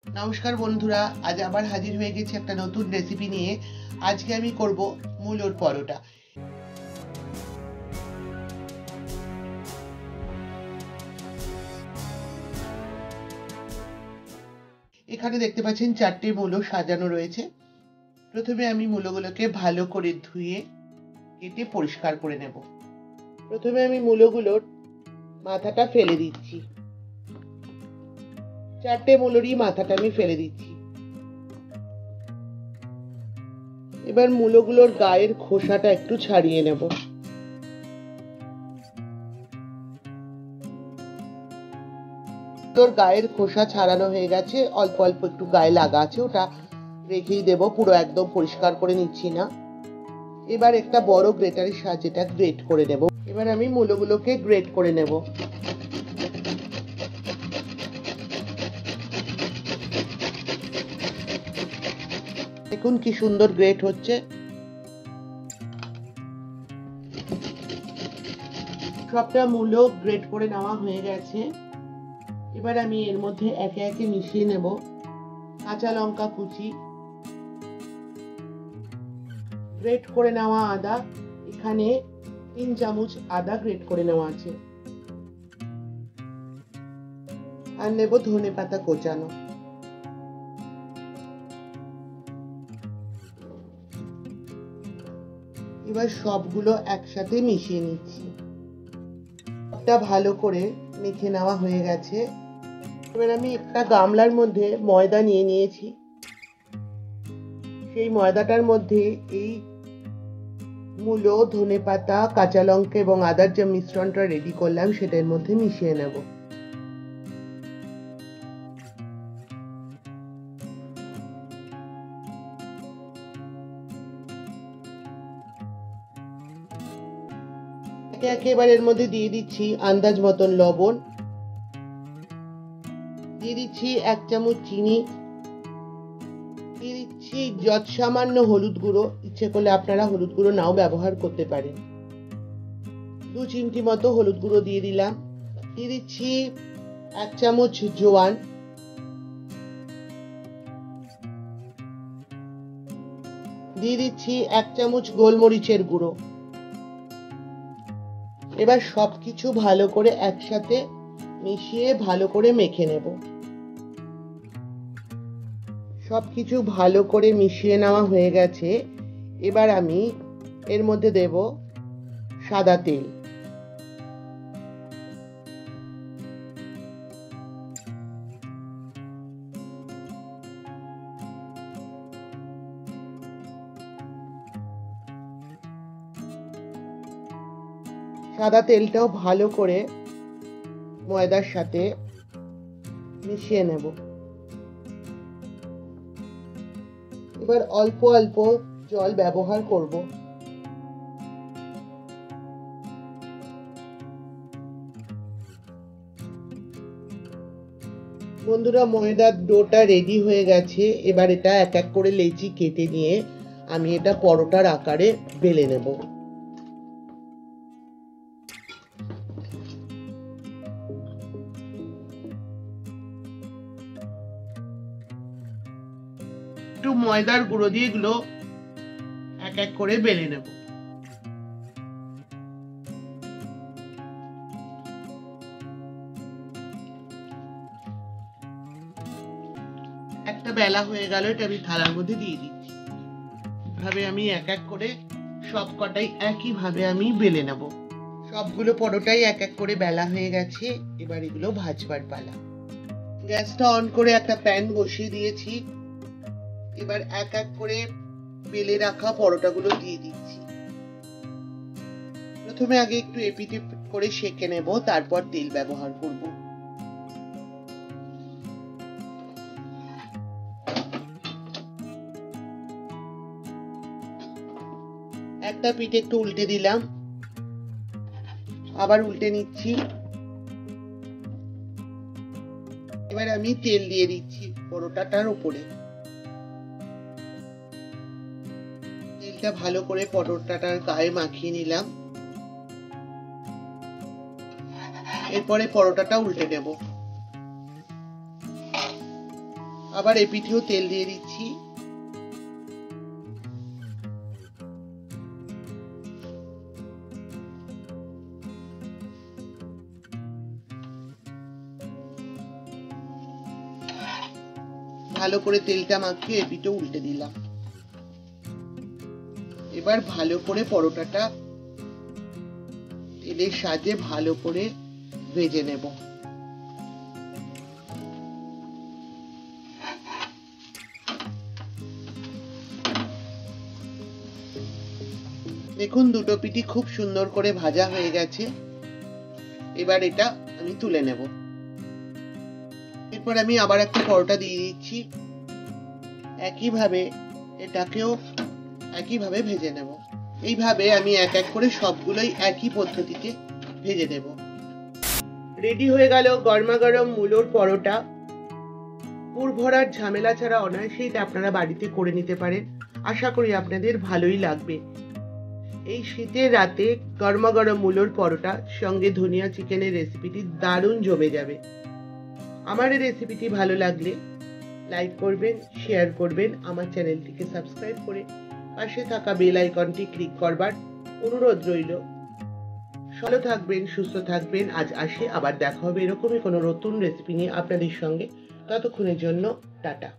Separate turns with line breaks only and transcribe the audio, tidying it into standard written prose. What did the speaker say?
নমস্কার বন্ধুরা, আজ আবার হাজির হয়ে গেছি একটা নতুন রেসিপি নিয়ে। আজকে আমি করব মূলোর পরোটা। এখানে দেখতে পাচ্ছেন 4টে মূলো সাজানো রয়েছে। প্রথমে আমি মূলোগুলোকে ভালো করে ধুয়ে কেটে পরিষ্কার করে নেব। প্রথমে আমি মূলোগুলোর মাথাটা ফেলে দিচ্ছি। 4টে মূলোরই মাথাটা আমি ফেলে দিচ্ছি। এবার মূলোগুলোর গায়ের খোসাটা একটু ছাড়িয়ে নেব। মূলোর গায়ের খোসা ছাড়ানো হয়ে গেছে, অল্প অল্প একটু গায়ে লাগা আছে, ওটা রেখেই দেব, পুরো একদম পরিষ্কার করে নিচ্ছি না। এবার একটা বড় গ্রেটারের সাহায্যে এটা গ্রেট করে নেব। এবার আমি মূলোগুলোকে গ্রেট করে নেব। দেখুন কি সুন্দর গ্রেট হচ্ছে। সবটা মূলো গ্রেট করে নেওয়া হয়ে গেছে। এবার আমি এর মধ্যে একে একে মিশিয়ে নেব কাঁচা লঙ্কা কুচি, গ্রেট করে নেওয়া আদা, এখানে 3 চামচ আদা গ্রেট করে নেওয়া আছে, আর নেব ধনেপাতা কোচানো। এবার সবগুলো একসাথে মিশিয়ে নিচ্ছি। সবটা ভালো করে মেখে নেওয়া হয়ে গেছে। এবার আমি একটা গামলার মধ্যে ময়দা নিয়ে নিয়েছি। সেই ময়দাটার মধ্যে এই মূলো, ধনেপাতা, কাঁচা লঙ্কা এবং আদার যে মিশ্রণটা রেডি করলাম সেটার মধ্যে মিশিয়ে নেব। একে একে এবার এর মধ্যে দিয়ে দিচ্ছি আন্দাজ মতন লবণ, দিয়ে দিচ্ছি 1 চামচ চিনি, দিয়ে দিচ্ছি যৎসামান্য হলুদ গুঁড়ো, ইচ্ছে করলে আপনারা হলুদ গুঁড়ো নাও ব্যবহার করতে পারেন। 2 চিমটি মতো হলুদ গুঁড়ো দিয়ে দিলাম। দিয়ে দিচ্ছি 1 চামচ জোয়ান, দিয়ে দিচ্ছি 1 চামচ গোলমরিচের গুঁড়ো। এবার সবকিছু ভালো করে একসাথে মিশিয়ে ভালো করে মেখে নেব। সবকিছু ভালো করে মিশিয়ে নেওয়া হয়ে গেছে। এবার আমি এর মধ্যে দেব সাদা তেল। সাদা তেলটাও ভালো করে ময়দার সাথে মিশিয়ে নেব। এবার অল্প অল্প জল ব্যবহার করব। বন্ধুরা, ময়দার ডোটা রেডি হয়ে গেছে। এবার এটা এক এক করে লেচি কেটে নিয়ে আমি এটা পরোটার আকারে বেলে নেব। একটু ময়দার গুঁড়ো দিয়ে এগুলো এক এক করে বেলে নেব। একটা বেলা হয়ে গেল, এটা আমি থালার মধ্যে দিয়ে দিচ্ছি। এভাবে আমি এক এক করে সব কটাই একইভাবে আমি বেলে নেব। সবগুলো পরোটাই এক এক করে বেলা হয়ে গেছে। এবার এগুলো ভাজবার পালা। গ্যাসটা অন করে একটা প্যান বসিয়ে দিয়েছি। এবার এক এক করে বেলে রাখা পরোটাগুলো দিয়ে দিচ্ছি। প্রথমে আগে একটু এপিট ওপিট করে সেঁকে নেব, তারপর তেল ব্যবহার করব। একটা পিঠ একটু উল্টে দিলাম, আবার উল্টে নিচ্ছি। এবার আমি তেল দিয়ে দিচ্ছি পরোটাটার উপরে। তেলটা ভালো করে পরোটাটার গায়ে মাখিয়ে নিলাম। এরপরে পরোটাটা উল্টে দেব। আবার এপিঠেও তেল দিয়ে দিচ্ছি। ভালো করে তেলটা মাখিয়ে এপিঠে উল্টে দিলাম। এবার ভালো করে পরোটাটা তেলের সাহায্যে ভালো করে ভেজে নেব। দেখুন দুটো পিঠি খুব সুন্দর করে ভাজা হয়ে গেছে। এবার এটা আমি তুলে নেব। এরপর আমি আবার একটা পরোটা দিয়ে দিচ্ছি। একইভাবে এটাকেও একইভাবে ভেজে নেব। এইভাবে আমি এক এক করে সবগুলোই একই পদ্ধতিতে ভেজে দেব। রেডি হয়ে গেল গরমা গরম মূলোর পরোটা। পুর ভরার ঝামেলা ছাড়া অনায়াসেই আপনারা বাড়িতে করে নিতে পারেন। আশা করি আপনাদের ভালোই লাগবে। এই শীতের রাতে গরমা গরম মূলোর পরোটা সঙ্গে ধনিয়া চিকেনের রেসিপিটি দারুণ জমে যাবে। আমার এই রেসিপিটি ভালো লাগলে লাইক করবেন, শেয়ার করবেন, আমার চ্যানেলটিকে সাবস্ক্রাইব করে পাশে থাকা বেল আইকনটি ক্লিক করবার অনুরোধ রইল। ভালো থাকবেন, সুস্থ থাকবেন। আজ আসি, আবার দেখা হবে এরকমই কোনো নতুন রেসিপি নিয়ে আপনাদের সঙ্গে। ততক্ষণের জন্য টাটা।